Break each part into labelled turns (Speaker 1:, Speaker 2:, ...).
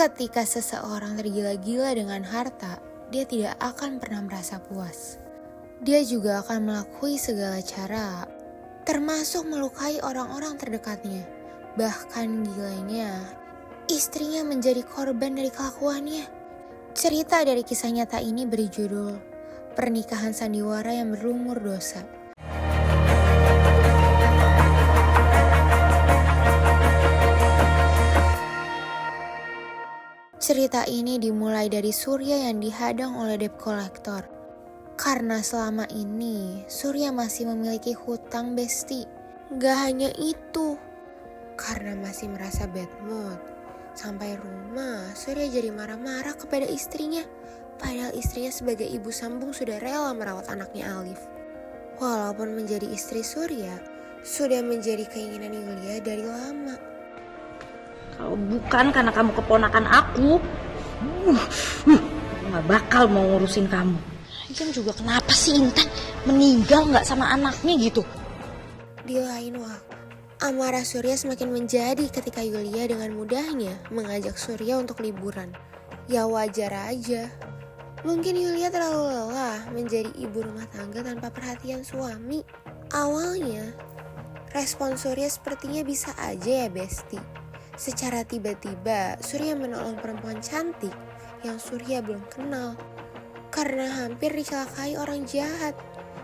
Speaker 1: Ketika seseorang tergila-gila dengan harta, dia tidak akan pernah merasa puas. Dia juga akan melakukan segala cara, termasuk melukai orang-orang terdekatnya. Bahkan gilanya, istrinya menjadi korban dari kelakuannya. Cerita dari kisah nyata ini berjudul Pernikahan Sandiwara yang Berlumur Dosa. Cerita ini dimulai dari Surya yang dihadang oleh debt collector. Karena selama ini Surya masih memiliki hutang besti. Gak hanya itu, karena masih merasa bad mood. Sampai rumah Surya jadi marah-marah kepada istrinya. Padahal istrinya sebagai ibu sambung sudah rela merawat anaknya Alif. Walaupun menjadi istri Surya sudah menjadi keinginan Yulia dari lama.
Speaker 2: Kalau bukan karena kamu keponakan aku gak bakal mau ngurusin kamu. Lagian juga kenapa sih Intan meninggal gak sama anaknya gitu?
Speaker 1: Di lain waktu, amarah Surya semakin menjadi ketika Yulia dengan mudahnya mengajak Surya untuk liburan. Ya wajar aja. Mungkin Yulia terlalu lelah menjadi ibu rumah tangga tanpa perhatian suami. Awalnya, respon Surya sepertinya bisa aja ya Besti. Secara tiba-tiba, Surya menolong perempuan cantik yang Surya belum kenal. Karena hampir dicelakai orang jahat.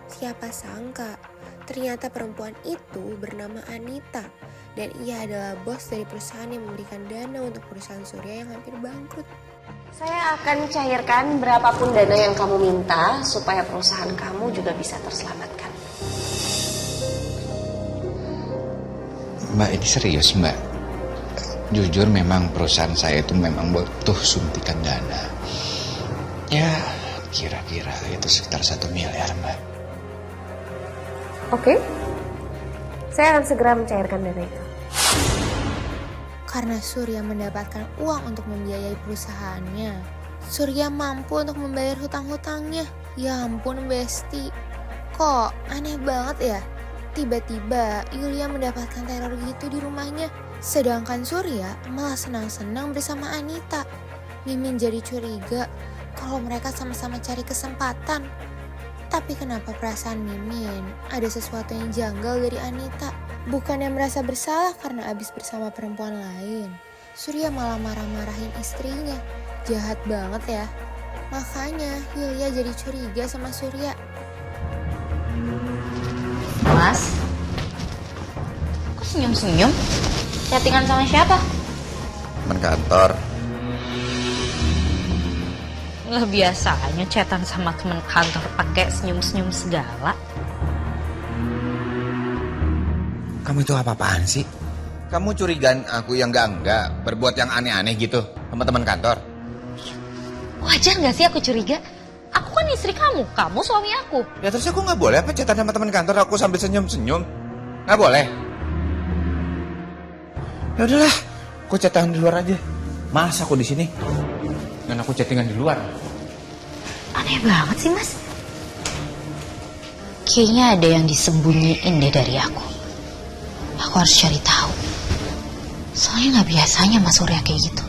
Speaker 1: Siapa sangka, ternyata perempuan itu bernama Anita. Dan ia adalah bos dari perusahaan yang memberikan dana untuk perusahaan Surya yang hampir bangkrut.
Speaker 3: Saya akan cairkan berapapun dana yang kamu minta supaya perusahaan kamu juga bisa terselamatkan.
Speaker 4: Mbak, ini serius Mbak? Jujur memang perusahaan saya itu memang butuh suntikan dana. Ya kira-kira itu sekitar 1 miliar Mbak.
Speaker 3: Oke, saya akan segera mencairkan dana itu.
Speaker 1: Karena Surya mendapatkan uang untuk membiayai perusahaannya, Surya mampu untuk membayar hutang-hutangnya. Ya ampun Besti, kok aneh banget ya? Tiba-tiba Yulia mendapatkan teror gitu di rumahnya. Sedangkan Surya malah senang-senang bersama Anita. Mimin jadi curiga kalau mereka sama-sama cari kesempatan. Tapi kenapa perasaan Mimin ada sesuatu yang janggal dari Anita? Bukannya merasa bersalah karena habis bersama perempuan lain. Surya malah marah-marahin istrinya. Jahat banget ya. Makanya Yulia jadi curiga sama Surya.
Speaker 2: Mas, kok senyum-senyum? Chattingan sama siapa?
Speaker 4: Teman kantor.
Speaker 2: Lah biasanya chatan sama teman kantor pakai senyum-senyum segala.
Speaker 4: Kamu itu apa-apaan sih? Kamu curigaan aku yang enggak berbuat yang aneh-aneh gitu sama teman kantor?
Speaker 2: Wajar gak sih aku curiga? Aku kan istri kamu suami aku.
Speaker 4: Ya terus aku nggak boleh apa chatan sama teman kantor aku sambil senyum-senyum? Nggak boleh? Ya udahlah, aku chatan di luar aja. Masa aku di sini? Dan aku chattingan di luar.
Speaker 2: Aneh banget sih mas. Kayaknya ada yang disembunyiin deh dari aku. Aku harus cari tahu. Soalnya nggak biasanya Mas Surya kayak gitu.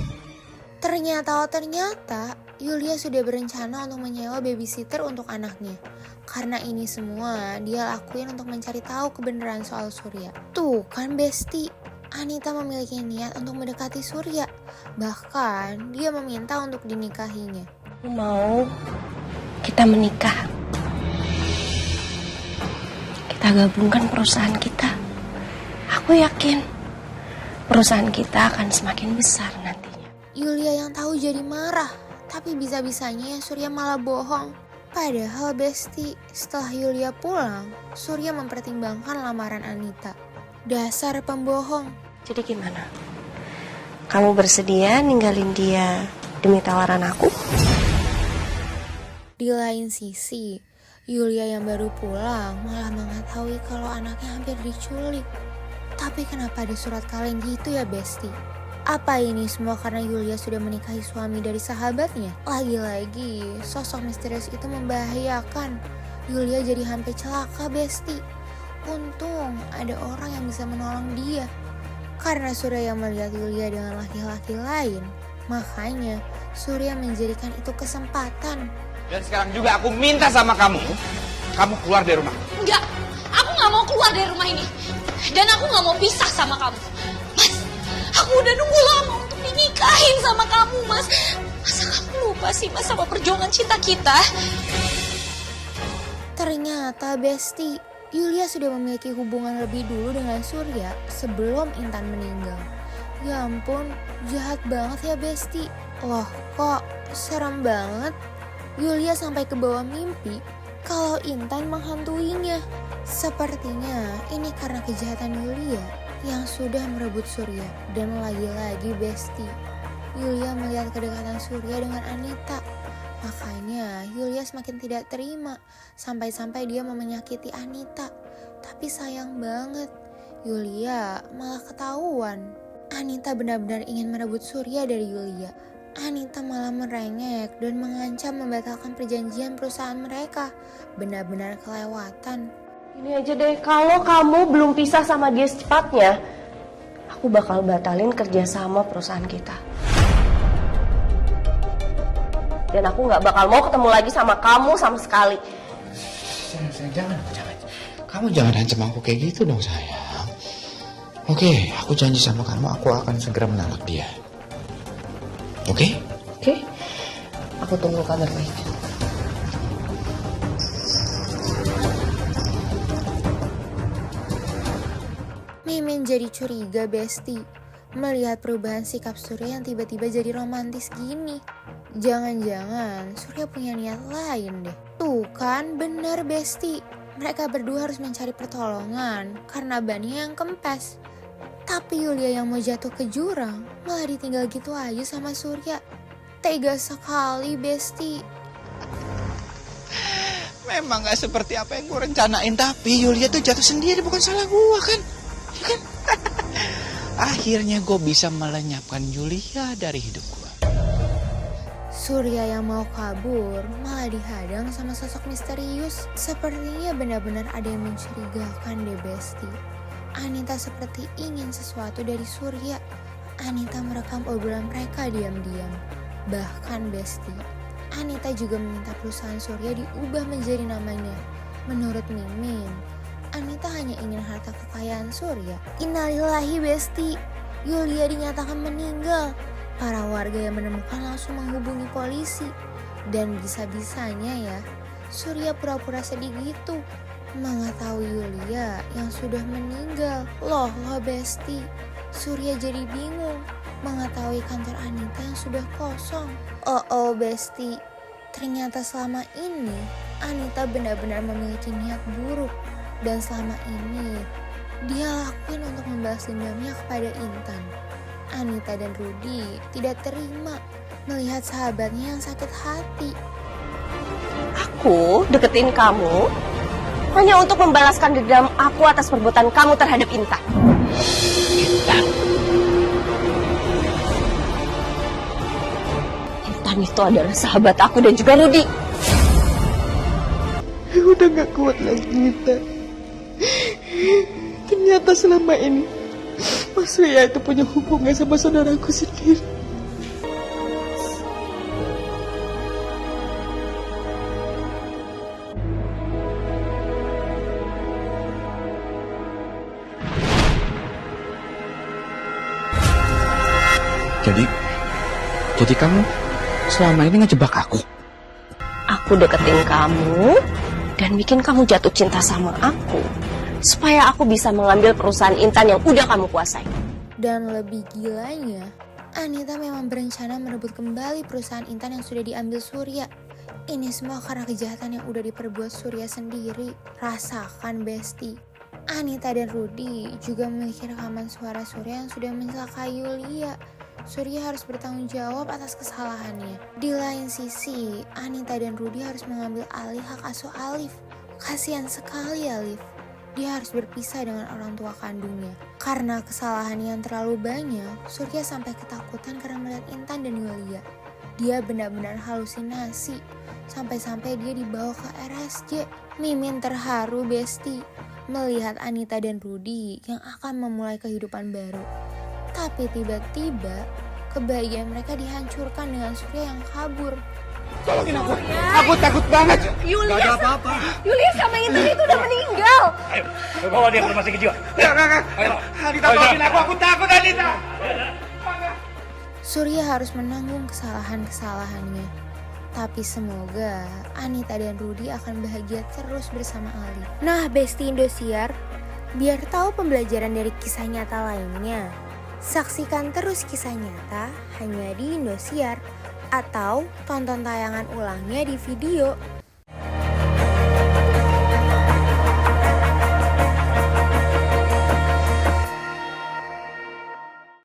Speaker 1: Ternyata Yulia sudah berencana untuk menyewa babysitter untuk anaknya. Karena ini semua dia lakuin untuk mencari tahu kebenaran soal Surya. Tuh kan Besti, Anita memiliki niat untuk mendekati Surya. Bahkan dia meminta untuk dinikahinya.
Speaker 3: Aku mau kita menikah. Kita gabungkan perusahaan kita. Aku yakin perusahaan kita akan semakin besar nantinya.
Speaker 1: Yulia yang tahu jadi marah. Tapi bisa-bisanya Surya malah bohong. Padahal Besti, setelah Yulia pulang, Surya mempertimbangkan lamaran Anita. Dasar pembohong.
Speaker 3: Jadi gimana? Kamu bersedia ninggalin dia demi tawaran aku?
Speaker 1: Di lain sisi, Yulia yang baru pulang malah mengetahui kalau anaknya hampir diculik. Tapi kenapa ada surat kaleng gitu ya Besti? Apa ini semua karena Yulia sudah menikahi suami dari sahabatnya? Lagi-lagi, sosok misterius itu membahayakan. Yulia jadi hampir celaka Besti. Untung ada orang yang bisa menolong dia. Karena Surya yang melihat Yulia dengan laki-laki lain, Makanya Surya menjadikan itu kesempatan.
Speaker 5: Dan sekarang juga aku minta sama kamu keluar dari rumah.
Speaker 6: Enggak, aku nggak mau keluar dari rumah ini. Dan aku nggak mau pisah sama kamu. Mas, aku udah nunggu lama untuk dinikahin sama kamu, Mas. Masa kamu lupa sih, Mas, sama perjuangan cinta kita?
Speaker 1: Ternyata Besti, Yulia sudah memiliki hubungan lebih dulu dengan Surya sebelum Intan meninggal. Ya ampun, jahat banget ya Besti. Loh, kok serem banget. Yulia sampai ke bawah mimpi kalau Intan menghantuinya. Sepertinya ini karena kejahatan Yulia yang sudah merebut Surya. Dan lagi-lagi Besti, Yulia melihat kedekatan Surya dengan Anita. Makanya Yulia semakin tidak terima sampai-sampai dia mau menyakiti Anita. Tapi sayang banget, Yulia malah ketahuan. Anita benar-benar ingin merebut Surya dari Yulia. Anita malah merengek dan mengancam membatalkan perjanjian perusahaan mereka. Benar-benar kelewatan.
Speaker 3: Ini aja deh, kalau kamu belum pisah sama dia secepatnya, aku bakal batalin kerjasama perusahaan kita. Dan aku gak bakal mau ketemu lagi sama kamu sama sekali.
Speaker 4: Sayang, jangan. Kamu jangan ancam aku kayak gitu dong sayang. Oke, aku janji sama kamu aku akan segera menalak dia. Oke?
Speaker 3: Oke, aku tunggu kabar baiknya.
Speaker 1: Mimin jadi curiga Besti melihat perubahan sikap Surya yang tiba-tiba jadi romantis gini. Jangan-jangan Surya punya niat lain deh. Tuh kan benar Besti, mereka berdua harus mencari pertolongan karena bannya yang kempes. Tapi Yulia yang mau jatuh ke jurang malah ditinggal gitu aja sama Surya. Tega sekali Besti.
Speaker 4: Memang gak seperti apa yang gue rencanain, tapi Yulia tuh jatuh sendiri, bukan salah gue kan? Ya kan? Akhirnya gue bisa melenyapkan Yulia dari hidup gue.
Speaker 1: Surya yang mau kabur malah dihadang sama sosok misterius. Sepertinya benar-benar ada yang mencurigakan deh Besti. Anita seperti ingin sesuatu dari Surya. Anita merekam obrolan mereka diam-diam. Bahkan Besti, Anita juga meminta perusahaan Surya diubah menjadi namanya. Menurut Mimin, Anita hanya ingin harta kekayaan Surya. Innalillahi Besti, Yulia dinyatakan meninggal. Para warga yang menemukan langsung menghubungi polisi. Dan bisa-bisanya ya, Surya pura-pura sedih gitu mengetahui Yulia yang sudah meninggal. Loh Besti, Surya jadi bingung mengetahui kantor Anita yang sudah kosong. Oh Besti, ternyata selama ini Anita benar-benar memiliki niat buruk. Dan selama ini dia lakuin untuk membalas dendamnya kepada Intan. Anita dan Rudy tidak terima melihat sahabatnya yang sakit hati.
Speaker 3: Aku deketin kamu hanya untuk membalaskan dendam aku atas perbuatan kamu terhadap Intan. Intan itu adalah sahabat aku dan juga Rudy.
Speaker 7: Aku udah gak kuat lagi, Nita. Ternyata selama ini Mas Surya itu punya hubungan sama saudaraku sendiri.
Speaker 4: Jadi kamu selama ini ngejebak aku?
Speaker 3: Aku deketin kamu dan bikin kamu jatuh cinta sama aku supaya aku bisa mengambil perusahaan Intan yang udah kamu kuasai.
Speaker 1: Dan lebih gilanya, Anita memang berencana merebut kembali perusahaan Intan yang sudah diambil Surya. Ini semua karena kejahatan yang udah diperbuat Surya sendiri. Rasakan Besti, Anita dan Rudy juga memiliki rekaman suara Surya yang sudah mencelakai Yulia. Surya harus bertanggung jawab atas kesalahannya. Di lain sisi, Anita dan Rudy harus mengambil alih hak asuh Alif. Kasihan sekali Alif. Dia harus berpisah dengan orang tua kandungnya. Karena kesalahan yang terlalu banyak, Surya sampai ketakutan karena melihat Intan dan Yulia. Dia benar-benar halusinasi. Sampai-sampai dia dibawa ke RSJ. Mimin terharu Besti melihat Anita dan Rudy yang akan memulai kehidupan baru. Tapi tiba-tiba kebahagiaan mereka dihancurkan dengan Surya yang kabur.
Speaker 5: Tolongin aku. Aku takut banget.
Speaker 3: Yulia, gak ada apa-apa. Yulia sama Intan itu udah meninggal.
Speaker 8: Ayo, bawa dia ke rumah sakit jiwa.
Speaker 5: Enggak. Anita, tolongin aku takut Anita.
Speaker 1: Surya harus menanggung kesalahan-kesalahannya. Tapi semoga Anita dan Rudy akan bahagia terus bersama Ali. Nah, Besti Indosiar, biar tahu pembelajaran dari kisah nyata lainnya, saksikan terus kisah nyata hanya di Indosiar atau tonton tayangan ulangnya di video.